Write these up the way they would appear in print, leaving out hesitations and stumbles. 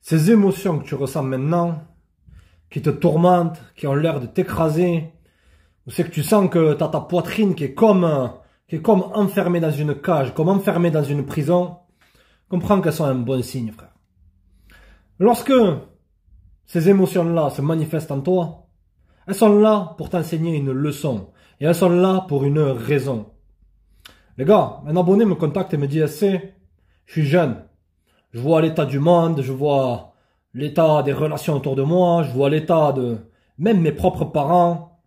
Ces émotions que tu ressens maintenant, qui te tourmentent, qui ont l'air de t'écraser, ou c'est que tu sens que tu as ta poitrine qui est comme enfermée dans une cage, comme enfermée dans une prison, comprends qu'elles sont un bon signe, frère. Lorsque ces émotions-là se manifestent en toi, elles sont là pour t'enseigner une leçon. Et elles sont là pour une raison. Les gars, un abonné me contacte et me dit, je suis jeune. Je vois l'état du monde, je vois l'état des relations autour de moi, je vois l'état de même mes propres parents.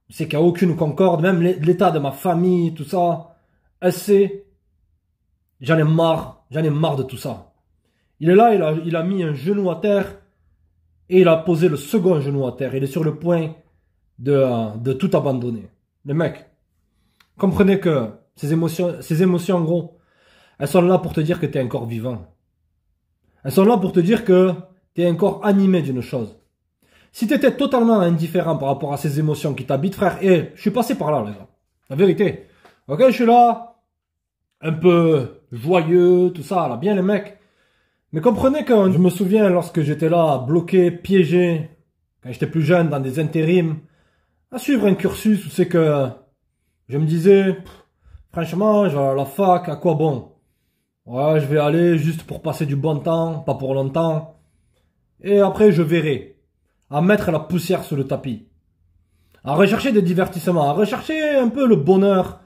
Je sais qu'il n'y a aucune concorde, même l'état de ma famille, tout ça. J'en ai marre de tout ça. Il est là, il a mis un genou à terre et il a posé le second genou à terre. Il est sur le point de tout abandonner. Les mecs, comprenez que ces émotions, en gros, elles sont là pour te dire que tu es un corps vivant. Elles sont là pour te dire que tu es un corps animé d'une chose. Si tu étais totalement indifférent par rapport à ces émotions qui t'habitent, frère, et je suis passé par là, les gars. La vérité. Ok, je suis là, un peu joyeux, tout ça, là, bien les mecs. Mais comprenez que je me souviens lorsque j'étais là, bloqué, piégé, quand j'étais plus jeune, dans des intérims, à suivre un cursus où c'est que je me disais, franchement, je vais à la fac, à quoi bon? Ouais, je vais aller juste pour passer du bon temps, pas pour longtemps. Et après, je verrai. À mettre la poussière sous le tapis. À rechercher des divertissements, à rechercher un peu le bonheur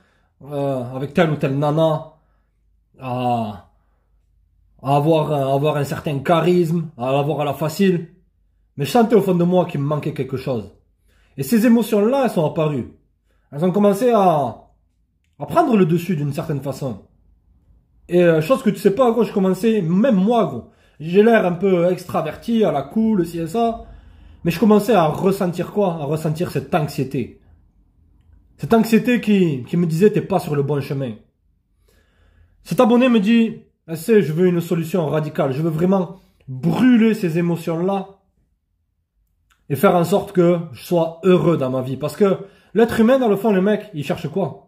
avec telle ou telle nana. À avoir un certain charisme, à l'avoir à la facile. Mais je sentais au fond de moi qu'il me manquait quelque chose. Et ces émotions-là, elles sont apparues. Elles ont commencé à prendre le dessus d'une certaine façon. Et chose que tu sais pas, gros, je commençais, même moi, gros, j'ai l'air un peu extraverti, à la cool, ci et ça, mais je commençais à ressentir quoi? À ressentir cette anxiété. Cette anxiété qui me disait, t'es pas sur le bon chemin. Cet abonné me dit, je veux une solution radicale, je veux vraiment brûler ces émotions-là et faire en sorte que je sois heureux dans ma vie. Parce que l'être humain, dans le fond, le mec, il cherche quoi?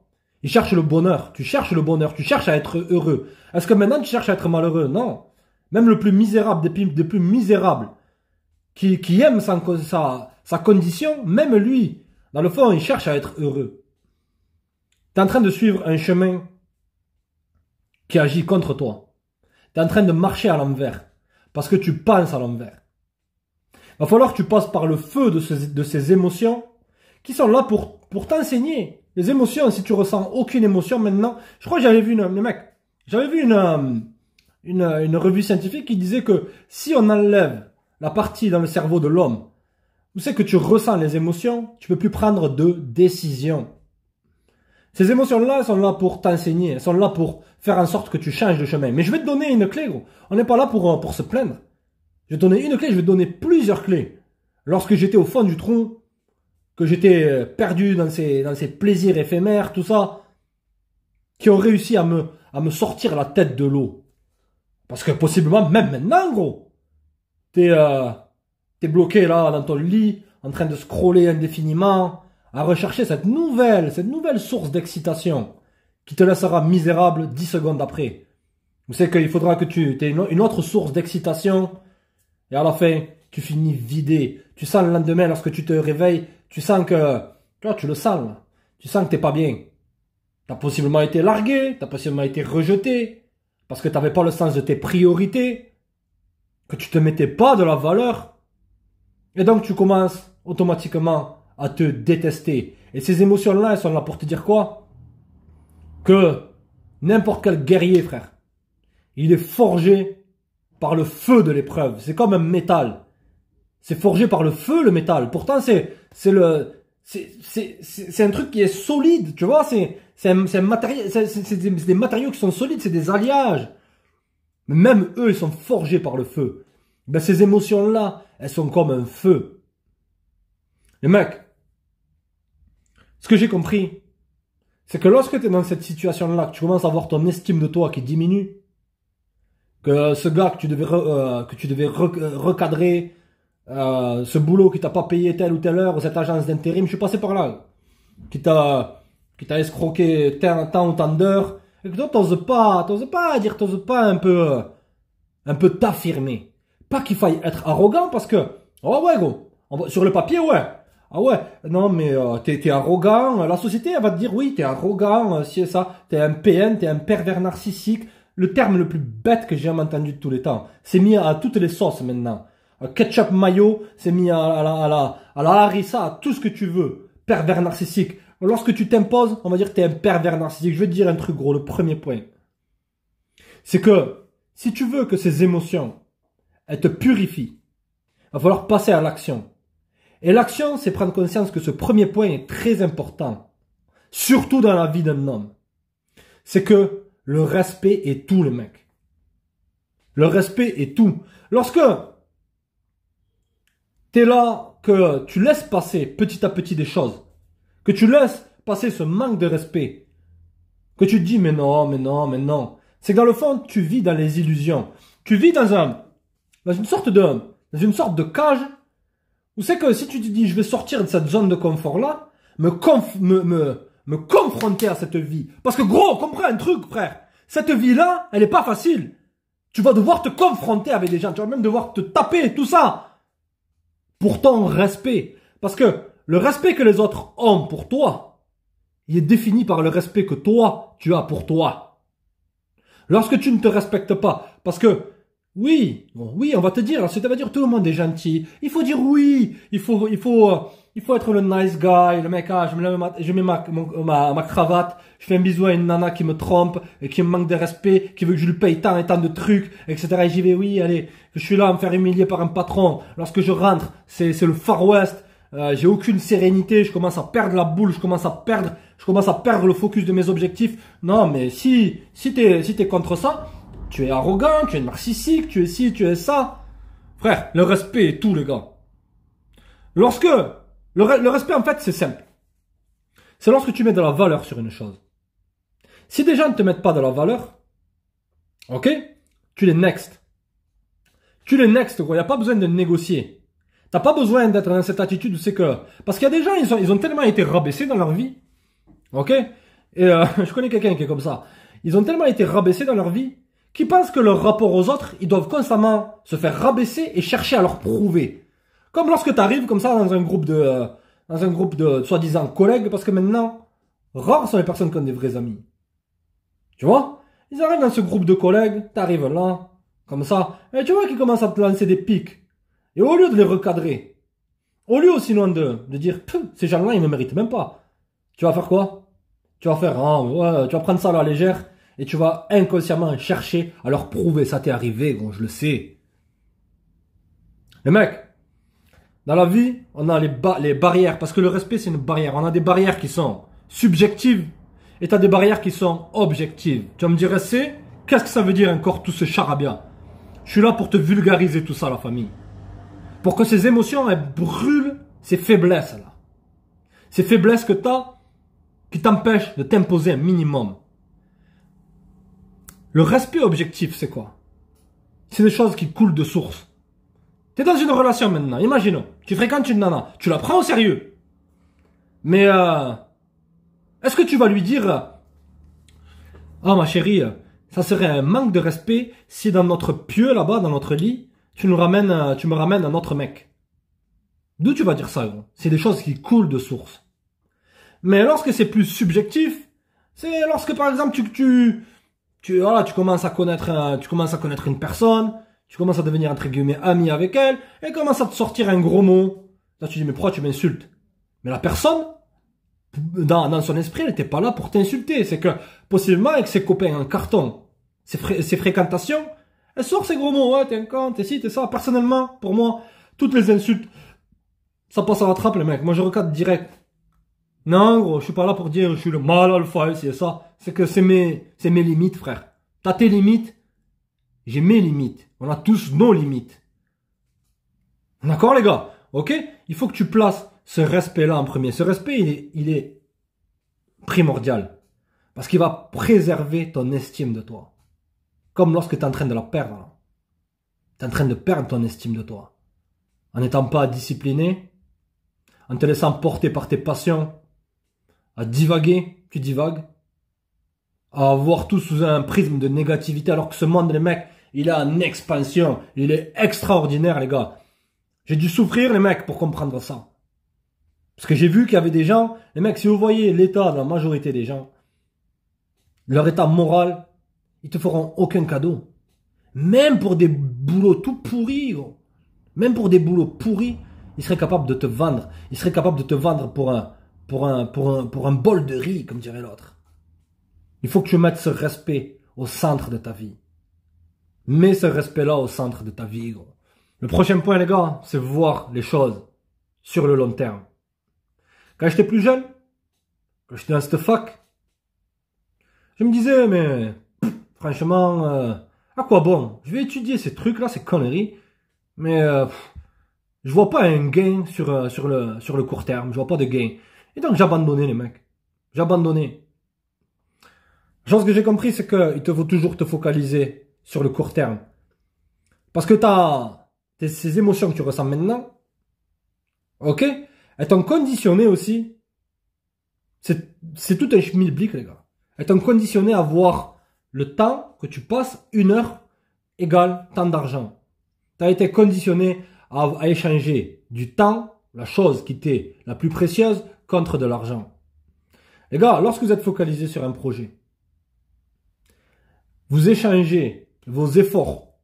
Il cherche le bonheur. Tu cherches le bonheur. Tu cherches à être heureux. Est-ce que maintenant tu cherches à être malheureux? Non. Même le plus misérable des plus misérables qui aime sa condition, même lui, dans le fond, il cherche à être heureux. Tu es en train de suivre un chemin qui agit contre toi. Tu es en train de marcher à l'envers. Parce que tu penses à l'envers. Il va falloir que tu passes par le feu de ces émotions qui sont là pour t'enseigner. Les émotions, si tu ressens aucune émotion maintenant, je crois que j'avais vu une revue scientifique qui disait que si on enlève la partie dans le cerveau de l'homme, où c'est que tu ressens les émotions, tu peux plus prendre de décision. Ces émotions-là, elles sont là pour t'enseigner, elles sont là pour faire en sorte que tu changes de chemin. Mais je vais te donner une clé, gros. On n'est pas là pour se plaindre. Je vais te donner une clé, je vais te donner plusieurs clés. Lorsque j'étais au fond du trou, que j'étais perdu dans ces plaisirs éphémères, tout ça, qui ont réussi à me sortir la tête de l'eau. Parce que possiblement, même maintenant, gros, t'es bloqué là, dans ton lit, en train de scroller indéfiniment, à rechercher cette nouvelle source d'excitation, qui te laissera misérable 10 secondes après. Vous savez qu'il faudra que tu aies une autre source d'excitation, et à la fin, tu finis vidé. Tu sens le lendemain, lorsque tu te réveilles, tu sens que, tu le sens, là. Tu sens que t'es pas bien. T'as possiblement été largué, t'as possiblement été rejeté, parce que t'avais pas le sens de tes priorités, que tu te mettais pas de la valeur. Et donc tu commences automatiquement à te détester. Et ces émotions-là, elles sont là pour te dire quoi? Que n'importe quel guerrier, frère, il est forgé par le feu de l'épreuve. C'est comme un métal. C'est forgé par le feu, le métal. Pourtant, c'est un truc qui est solide, tu vois. C'est un matériel, c'est des matériaux qui sont solides, c'est des alliages. Mais même eux, ils sont forgés par le feu. Ben, ces émotions-là, elles sont comme un feu. Les mecs, ce que j'ai compris, c'est que lorsque tu es dans cette situation-là, que tu commences à voir ton estime de toi qui diminue, que ce gars que tu devais recadrer, ce boulot qui t'a pas payé telle ou telle heure, ou cette agence d'intérim, je suis passé par là, qui t'a escroqué tant ou tant d'heures, et que toi t'oses pas un peu t'affirmer. Pas qu'il faille être arrogant parce que, oh ouais, gros, sur le papier, ouais. Ah ouais, non mais t'es arrogant, la société elle va te dire oui, t'es arrogant, si ça, t'es un PN, t'es un pervers narcissique. Le terme le plus bête que j'ai jamais entendu de tous les temps. C'est mis à toutes les sauces maintenant. Ketchup mayo, c'est mis à la harissa, à tout ce que tu veux. Pervers narcissique. Lorsque tu t'imposes, on va dire que t'es un pervers narcissique. Je vais te dire un truc gros, le premier point. C'est que, si tu veux que ces émotions, elles te purifient, il va falloir passer à l'action. Et l'action, c'est prendre conscience que ce premier point est très important. Surtout dans la vie d'un homme. C'est que le respect est tout, le mec. Le respect est tout. Lorsque t'es là, que tu laisses passer petit à petit des choses, que tu laisses passer ce manque de respect, que tu te dis mais non, mais non, mais non. C'est que dans le fond, tu vis dans les illusions. Tu vis dans une sorte de cage où c'est que si tu te dis je vais sortir de cette zone de confort-là, me confronter à cette vie. Parce que gros, comprends un truc, frère. Cette vie-là, elle est pas facile. Tu vas devoir te confronter avec des gens. Tu vas même devoir te taper, tout ça. Pour ton respect. Parce que le respect que les autres ont pour toi, il est défini par le respect que toi, tu as pour toi. Lorsque tu ne te respectes pas, parce que, oui, on va te dire, la société va dire tout le monde est gentil. Il faut dire oui, il faut être le nice guy, le mec, je mets ma cravate, je fais un bisou à une nana qui me trompe, et qui me manque de respect, qui veut que je lui paye tant et tant de trucs, etc. Et j'y vais, oui, allez, je suis là à me faire humilier par un patron. Lorsque je rentre, c'est le Far West, j'ai aucune sérénité, je commence à perdre la boule, je commence à perdre le focus de mes objectifs. Non, mais si t'es contre ça, tu es arrogant, tu es narcissique, tu es ci, tu es ça. Frère, le respect est tout, les gars. Lorsque, le respect, en fait, c'est simple. C'est lorsque tu mets de la valeur sur une chose. Si des gens ne te mettent pas de la valeur, ok, tu les next. Tu les next, quoi. Il n'y a pas besoin de négocier. T'as pas besoin d'être dans cette attitude où c'est que... Parce qu'il y a des gens, ils ont tellement été rabaissés dans leur vie. Ok? Et je connais quelqu'un qui est comme ça. Ils ont tellement été rabaissés dans leur vie qu'ils pensent que leur rapport aux autres, ils doivent constamment se faire rabaisser et chercher à leur prouver. Comme lorsque tu arrives comme ça dans un groupe de soi-disant collègues, parce que maintenant, rares sont les personnes qui ont des vrais amis. Tu vois? Ils arrivent dans ce groupe de collègues, t'arrives là, comme ça, et tu vois qu'ils commencent à te lancer des pics. Et au lieu de les recadrer, au lieu sinon de dire, ces gens-là, ils ne me méritent même pas. Tu vas faire quoi? Tu vas faire, ouais, tu vas prendre ça à la légère, et tu vas inconsciemment chercher à leur prouver. Ça t'est arrivé, gros, je le sais. Les mecs, dans la vie, on a les barrières, parce que le respect, c'est une barrière. On a des barrières qui sont subjectives, et tu as des barrières qui sont objectives. Tu vas me dire, qu'est-ce que ça veut dire encore tout ce charabia? Je suis là pour te vulgariser tout ça, la famille. Pour que ces émotions, elles brûlent ces faiblesses-là. Ces faiblesses que tu as, qui t'empêchent de t'imposer un minimum. Le respect objectif, c'est quoi? C'est des choses qui coulent de source. Tu es dans une relation maintenant, imaginons. Tu fréquentes une nana, tu la prends au sérieux. Mais, est-ce que tu vas lui dire, oh ma chérie, ça serait un manque de respect si dans notre pieu là-bas, dans notre lit, tu me ramènes un autre mec. D'où tu vas dire ça, gros? C'est des choses qui coulent de source. Mais lorsque c'est plus subjectif, c'est lorsque par exemple tu commences à connaître une personne, tu commences à devenir entre guillemets ami avec elle, et commence à te sortir un gros mot. Là tu dis mais pourquoi tu m'insultes? Mais la personne, dans son esprit, elle n'était pas là pour t'insulter. C'est que possiblement avec ses copains en carton, ses fréquentations, elle sort ces gros mots, ouais t'es un con, t'es ci, t'es ça. Personnellement, pour moi, toutes les insultes, ça passe à la trappe les mecs. Moi je recadre direct. Non, gros, je suis pas là pour dire je suis le mal alpha, c'est ça. C'est que c'est mes limites, frère. T'as tes limites, j'ai mes limites. On a tous nos limites. D'accord, les gars? Ok? Il faut que tu places ce respect-là en premier. Ce respect, il est primordial. Parce qu'il va préserver ton estime de toi. Comme lorsque tu es en train de la perdre. Tu es en train de perdre ton estime de toi. En n'étant pas discipliné, en te laissant porter par tes passions, à divaguer, tu divagues, à voir tout sous un prisme de négativité, alors que ce monde, les mecs, il est en expansion, il est extraordinaire, les gars. J'ai dû souffrir, les mecs, pour comprendre ça. Parce que j'ai vu qu'il y avait des gens, les mecs, si vous voyez l'état de la majorité des gens, leur état moral, ils te feront aucun cadeau. Même pour des boulots tout pourris, gros. Même pour des boulots pourris, ils seraient capables de te vendre. Ils seraient capables de te vendre pour un bol de riz, comme dirait l'autre. Il faut que tu mettes ce respect au centre de ta vie. Mets ce respect-là au centre de ta vie, gros. Le prochain point, les gars, c'est voir les choses sur le long terme. Quand j'étais plus jeune, quand j'étais dans cette fac, je me disais, mais franchement, à quoi bon? Je vais étudier ces trucs-là, ces conneries, mais je vois pas un gain sur le court terme, je vois pas de gain. Et donc j'abandonnais, les mecs. J'abandonnais. La chose que j'ai compris, c'est qu'il te faut toujours te focaliser sur le court terme. Parce que ces émotions que tu ressens maintenant, ok, elles t'ont conditionné aussi. C'est tout un schmilblick, les gars. Elles t'ont conditionné à voir le temps que tu passes, 1 heure égale tant d'argent. Tu as été conditionné à échanger du temps, la chose qui t'est la plus précieuse, contre de l'argent. Les gars, lorsque vous êtes focalisé sur un projet, vous échangez vos efforts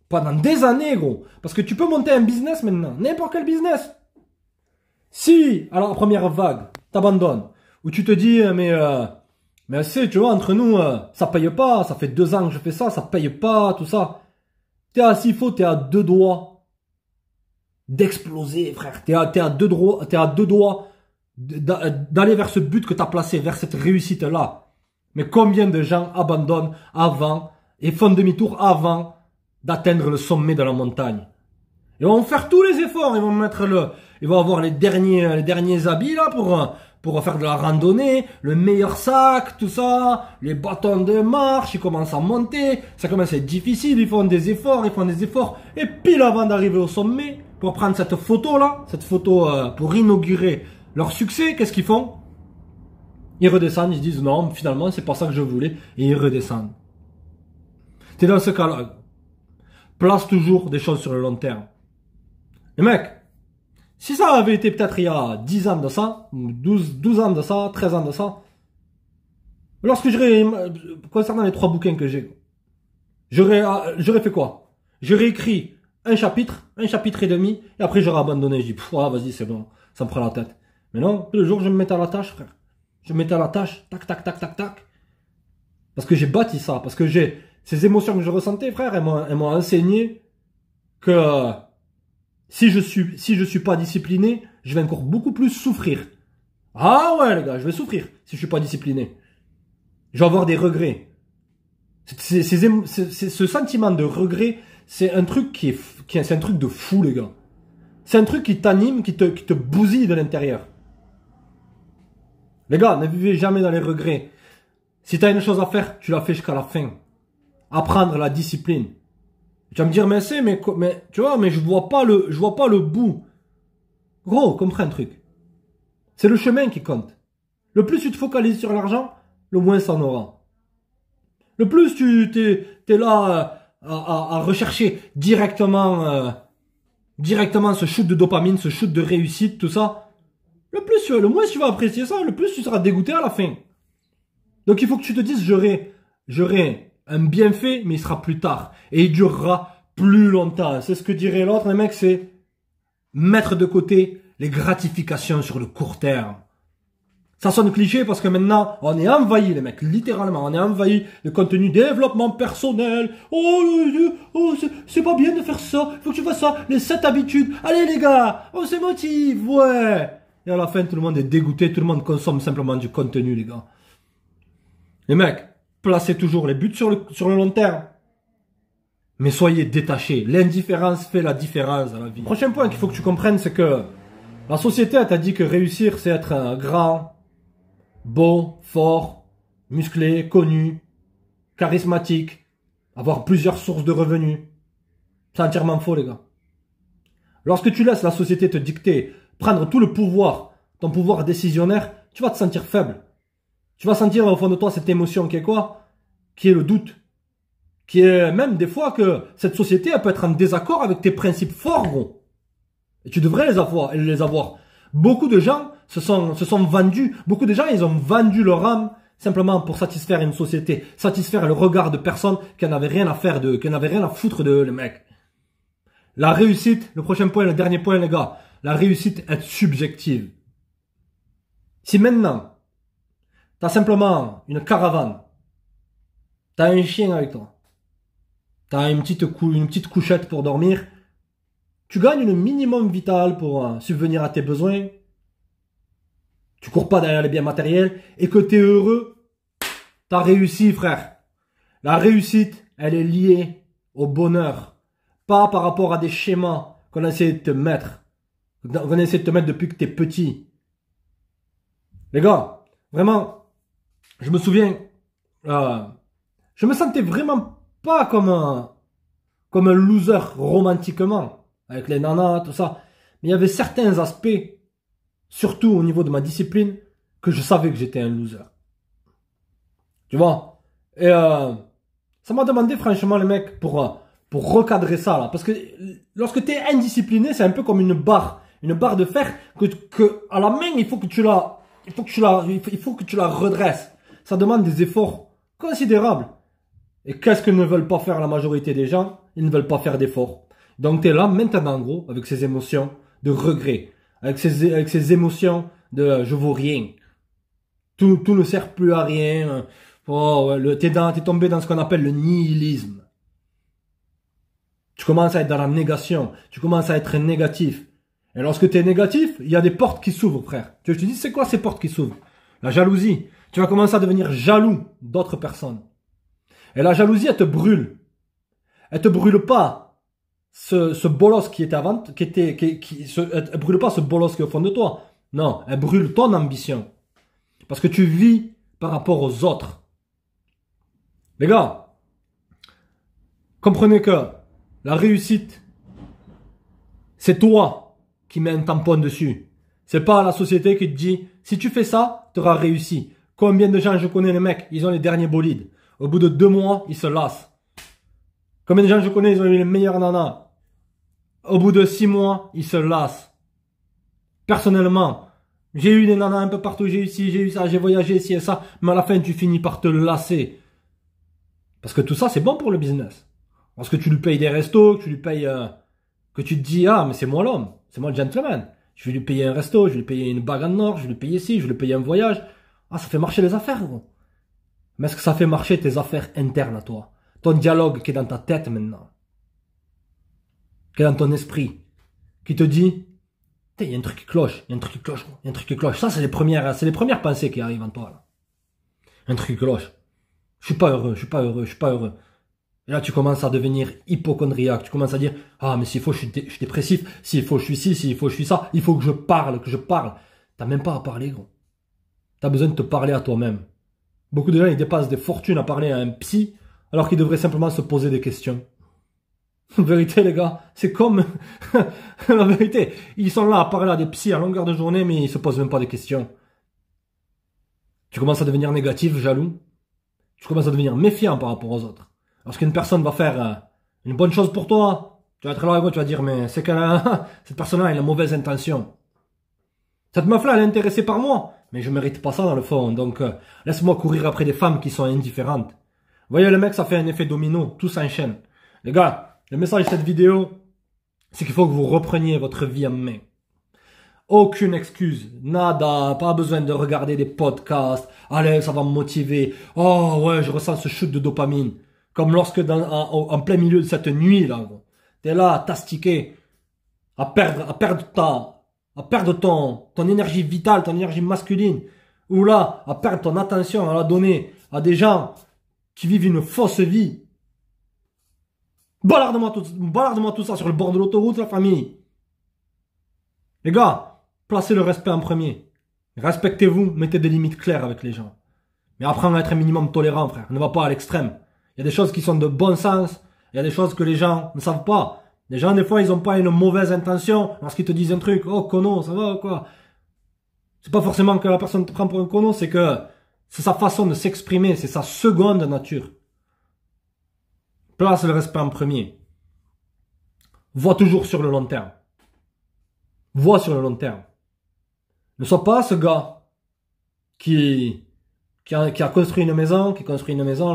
pendant des années, gros. Parce que tu peux monter un business maintenant. N'importe quel business. Si, alors la première vague, t'abandonnes. Ou tu te dis, mais c'est, tu vois, entre nous, ça paye pas. Ça fait 2 ans que je fais ça, ça paye pas, tout ça. T'es à, s'il faut, t'es à 2 doigts d'exploser, frère. T'es à 2 doigts d'aller vers ce but que t'as placé, vers cette réussite-là. Mais combien de gens abandonnent avant et font demi-tour avant d'atteindre le sommet de la montagne? Ils vont faire tous les efforts, ils vont avoir les derniers habits là pour faire de la randonnée, le meilleur sac, tout ça, les bâtons de marche, ils commencent à monter, ça commence à être difficile, ils font des efforts, et pile avant d'arriver au sommet, pour prendre cette photo là, pour inaugurer leur succès, qu'est-ce qu'ils font? Ils redescendent, ils se disent non, finalement c'est pas ça que je voulais, et ils redescendent. T'es dans ce cas-là. Place toujours des choses sur le long terme. Et mec, si ça avait été peut-être il y a 10 ans de ça, 12 ans de ça, 13 ans de ça, concernant les 3 bouquins que j'ai, j'aurais fait quoi? J'aurais écrit un chapitre et demi, et après j'aurais abandonné. Je dis, vas-y, c'est bon, ça me prend la tête. Mais non, tous les jours je me mettais à la tâche, frère. Je me mettais à la tâche, tac, tac, tac, tac, tac. Parce que j'ai bâti ça, parce que ces émotions que je ressentais, frère, elles m'ont enseigné que si je suis pas discipliné, je vais encore beaucoup plus souffrir. Ah ouais, les gars, je vais souffrir si je suis pas discipliné. Je vais avoir des regrets. Ce sentiment de regret, c'est un truc c'est un truc de fou, les gars. C'est un truc qui t'anime, qui te bousille de l'intérieur. Les gars, ne vivez jamais dans les regrets. Si tu as une chose à faire, tu la fais jusqu'à la fin. Apprendre la discipline. Tu vas me dire, mais tu vois, mais je vois pas le bout. Gros, comprends un truc. C'est le chemin qui compte. Le plus tu te focalises sur l'argent, le moins ça en aura. Le plus t'es là à rechercher directement ce shoot de dopamine, ce shoot de réussite, tout ça, le moins tu vas apprécier ça, le plus tu seras dégoûté à la fin. Donc il faut que tu te dises, j'aurai un bienfait, mais il sera plus tard. Et il durera plus longtemps. C'est ce que dirait l'autre, les mecs, c'est mettre de côté les gratifications sur le court terme. Ça sonne cliché parce que maintenant, on est envahi, les mecs, littéralement, on est envahi de contenu développement personnel. Oh, c'est pas bien de faire ça, faut que tu fasses ça, les 7 habitudes. Allez les gars, on se motive, ouais. Et à la fin, tout le monde est dégoûté, tout le monde consomme simplement du contenu, les gars. Les mecs, placez toujours les buts sur le long terme. Mais soyez détachés. L'indifférence fait la différence dans la vie. Prochain point qu'il faut que tu comprennes, c'est que la société, elle t'a dit que réussir, c'est être grand, beau, fort, musclé, connu, charismatique, avoir plusieurs sources de revenus. C'est entièrement faux, les gars. Lorsque tu laisses la société te dicter, prendre tout le pouvoir, ton pouvoir décisionnaire, tu vas te sentir faible. Tu vas sentir au fond de toi cette émotion qui est quoi? Qui est le doute. qui est même des fois que cette société, elle peut être en désaccord avec tes principes forts, gros. Et tu devrais les avoir. Beaucoup de gens se sont vendus. Beaucoup de gens, ils ont vendu leur âme simplement pour satisfaire une société, satisfaire le regard de personnes qui n'avaient rien à faire qui n'avaient rien à foutre de le mec. La réussite, le prochain point, le dernier point, les gars. La réussite est subjective. Si maintenant, t'as simplement une caravane, t'as un chien avec toi, t'as une petite couchette pour dormir, tu gagnes le minimum vital pour subvenir à tes besoins, tu cours pas derrière les biens matériels, et que t'es heureux, t'as réussi, frère. La réussite, elle est liée au bonheur, pas par rapport à des schémas qu'on essaie de te mettre, depuis que t'es petit. Les gars, vraiment, je me souviens, je me sentais vraiment pas comme un loser romantiquement, avec les nanas, tout ça. Mais il y avait certains aspects, surtout au niveau de ma discipline, que je savais que j'étais un loser. Tu vois? Et ça m'a demandé franchement les mecs pour recadrer ça là. Parce que lorsque tu es indiscipliné, c'est un peu comme une barre de fer que à la main, il faut que tu la redresses. Ça demande des efforts considérables. Et qu'est-ce que ne veulent pas faire la majorité des gens? Ils ne veulent pas faire d'efforts. Donc tu es là maintenant, en gros, avec ces émotions de regret, avec ces émotions de je vaux rien. Tout ne sert plus à rien. Oh, t'es tombé dans ce qu'on appelle le nihilisme. Tu commences à être dans la négation. Tu commences à être négatif. Et lorsque tu es négatif, il y a des portes qui s'ouvrent, frère. Tu te dis, c'est quoi ces portes qui s'ouvrent? La jalousie. Tu vas commencer à devenir jaloux d'autres personnes. Et la jalousie, elle te brûle. Elle te brûle pas ce bolos qui était avant, elle brûle pas ce bolos qui est au fond de toi. Non, elle brûle ton ambition. Parce que tu vis par rapport aux autres. Les gars, comprenez que la réussite, c'est toi qui mets un tampon dessus. C'est pas la société qui te dit, si tu fais ça, tu auras réussi. Combien de gens je connais, les mecs, ils ont les derniers bolides. Au bout de 2 mois, ils se lassent. Combien de gens je connais, ils ont eu les meilleurs nanas. Au bout de 6 mois, ils se lassent. Personnellement, j'ai eu des nanas un peu partout, j'ai eu ci, j'ai eu ça, j'ai voyagé ici et ça, mais à la fin, tu finis par te lasser. Parce que tout ça, c'est bon pour le business. Parce que tu lui payes des restos, que tu lui payes, que tu te dis, ah, mais c'est moi l'homme, c'est moi le gentleman. Je vais lui payer un resto, je vais lui payer une bague en or, je vais lui payer ci, je vais lui payer un voyage. Ah, ça fait marcher les affaires, gros. Mais est-ce que ça fait marcher tes affaires internes à toi? Ton dialogue qui est dans ta tête maintenant. Qui est dans ton esprit. Qui te dit, il y a un truc qui cloche, il y a un truc qui cloche, il y a un truc qui cloche. Ça, c'est les premières pensées qui arrivent en toi, là. Un truc qui cloche. Je suis pas heureux, je suis pas heureux, je suis pas heureux. Et là, tu commences à devenir hypochondriaque. Tu commences à dire, ah, mais s'il faut, je suis dépressif. S'il faut, je suis ci. S'il faut, je suis ça. Il faut que je parle, T'as même pas à parler, gros. T'as besoin de te parler à toi-même. Beaucoup de gens, ils dépassent des fortunes à parler à un psy, alors qu'ils devraient simplement se poser des questions. En vérité, les gars, c'est comme, la vérité, ils sont là à parler à des psys à longueur de journée, mais ils se posent même pas des questions. Tu commences à devenir négatif, jaloux. Tu commences à devenir méfiant par rapport aux autres. Lorsqu'une personne va faire une bonne chose pour toi, tu vas être là et tu vas dire, mais c'est qu'elle a, cette personne-là a une mauvaise intention. Cette meuf-là, elle est intéressée par moi, mais je mérite pas ça dans le fond, donc laisse-moi courir après des femmes qui sont indifférentes. Vous voyez, le mec, ça fait un effet domino, tout s'enchaîne. Les gars, le message de cette vidéo, c'est qu'il faut que vous repreniez votre vie en main. Aucune excuse, nada, pas besoin de regarder des podcasts, allez, ça va me motiver, oh ouais, je ressens ce shoot de dopamine. Comme lorsque en plein milieu de cette nuit, là, t'es là à t'astiquer, à perdre ton énergie vitale, ton énergie masculine, ou là, à perdre ton attention, à la donner à des gens qui vivent une fausse vie. Balarde-moi tout ça sur le bord de l'autoroute, la famille. Les gars, placez le respect en premier. Respectez-vous, mettez des limites claires avec les gens. Mais apprends à être un minimum tolérant, frère. Ne va pas à l'extrême. Il y a des choses qui sont de bon sens. Il y a des choses que les gens ne savent pas. Les gens, des fois, ils n'ont pas une mauvaise intention lorsqu'ils te disent un truc. Oh, conno, ça va ou quoi? C'est pas forcément que la personne te prend pour un conno, c'est que c'est sa façon de s'exprimer. C'est sa seconde nature. Place le respect en premier. Vois toujours sur le long terme. Vois sur le long terme. Ne sois pas ce gars qui a construit une maison,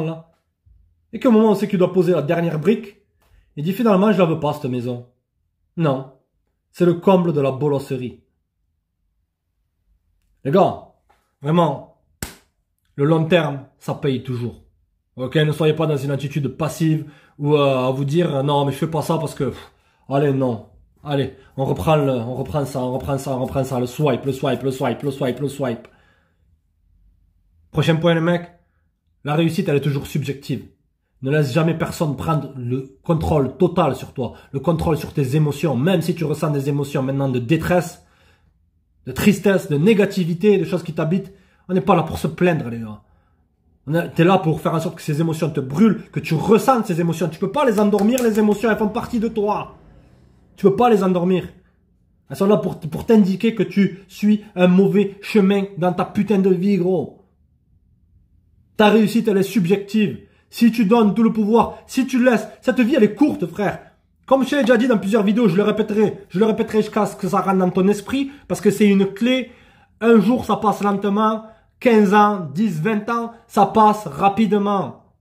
là, et qu'au moment où c'est qu'il doit poser la dernière brique, il dit finalement je la veux pas cette maison. Non. C'est le comble de la bolosserie. Les gars, vraiment, le long terme, ça paye toujours. Ok, ne soyez pas dans une attitude passive ou à vous dire non mais je fais pas ça parce que allez non, allez on reprend ça, le swipe. Prochain point les mecs, la réussite elle est toujours subjective. Ne laisse jamais personne prendre le contrôle total sur toi, le contrôle sur tes émotions, même si tu ressens des émotions maintenant de détresse, de tristesse, de négativité, des choses qui t'habitent. On n'est pas là pour se plaindre les gars. T'es là pour faire en sorte que ces émotions te brûlent, que tu ressentes ces émotions. Tu peux pas les endormir, les émotions, elles font partie de toi. Tu peux pas les endormir. Elles sont là pour t'indiquer que tu suis un mauvais chemin dans ta putain de vie, gros. Ta réussite, elle est subjective. Si tu donnes tout le pouvoir, si tu laisses, cette vie, elle est courte, frère. Comme je l'ai déjà dit dans plusieurs vidéos, je le répéterai jusqu'à ce que ça rentre dans ton esprit, parce que c'est une clé. Un jour, ça passe lentement. 15 ans, 10, 20 ans, ça passe rapidement.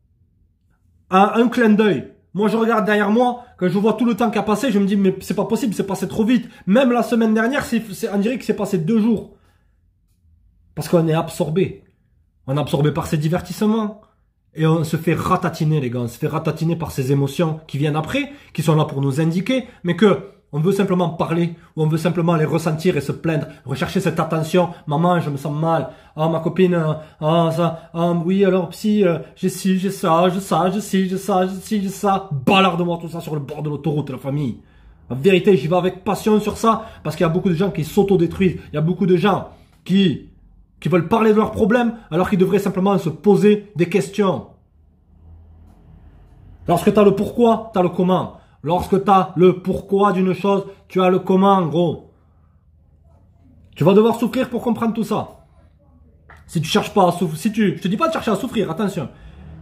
Un clin d'œil. Moi, je regarde derrière moi, quand je vois tout le temps qui a passé, je me dis, mais c'est pas possible, c'est passé trop vite. Même la semaine dernière, on dirait que c'est passé 2 jours. Parce qu'on est absorbé. On est absorbé par ces divertissements. Et on se fait ratatiner, les gars. On se fait ratatiner par ces émotions qui viennent après, qui sont là pour nous indiquer, mais que on veut simplement parler, ou on veut simplement les ressentir et se plaindre, rechercher cette attention. Maman, je me sens mal. Ah, ma copine, oui, alors, psy, j'ai ci, j'ai ça, j'ai ça. Balarde-moi tout ça sur le bord de l'autoroute, la famille. En vérité, j'y vais avec passion sur ça, parce qu'il y a beaucoup de gens qui s'autodétruisent. Il y a beaucoup de gens qui veulent parler de leurs problèmes, alors qu'ils devraient simplement se poser des questions. Lorsque tu as le pourquoi, tu as le comment. Lorsque tu as le pourquoi d'une chose, tu as le comment, gros. Tu vas devoir souffrir pour comprendre tout ça. Si tu cherches pas à souffrir, je te dis pas de chercher à souffrir, attention.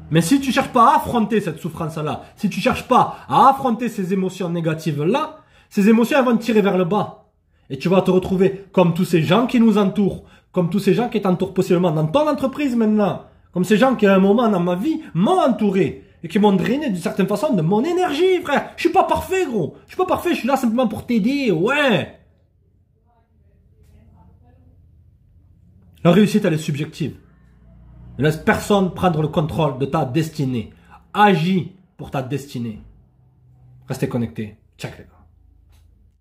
Mais si tu cherches pas à affronter cette souffrance-là, si tu cherches pas à affronter ces émotions négatives-là, ces émotions, elles vont te tirer vers le bas. Et tu vas te retrouver comme tous ces gens qui nous entourent, comme tous ces gens qui t'entourent possiblement dans ton entreprise maintenant, comme ces gens qui à un moment dans ma vie m'ont entouré et qui m'ont drainé d'une certaine façon de mon énergie, frère. Je suis pas parfait, gros. Je suis pas parfait, je suis là simplement pour t'aider, ouais. La réussite, elle est subjective. Ne laisse personne prendre le contrôle de ta destinée. Agis pour ta destinée. Restez connectés. Ciao, les gars.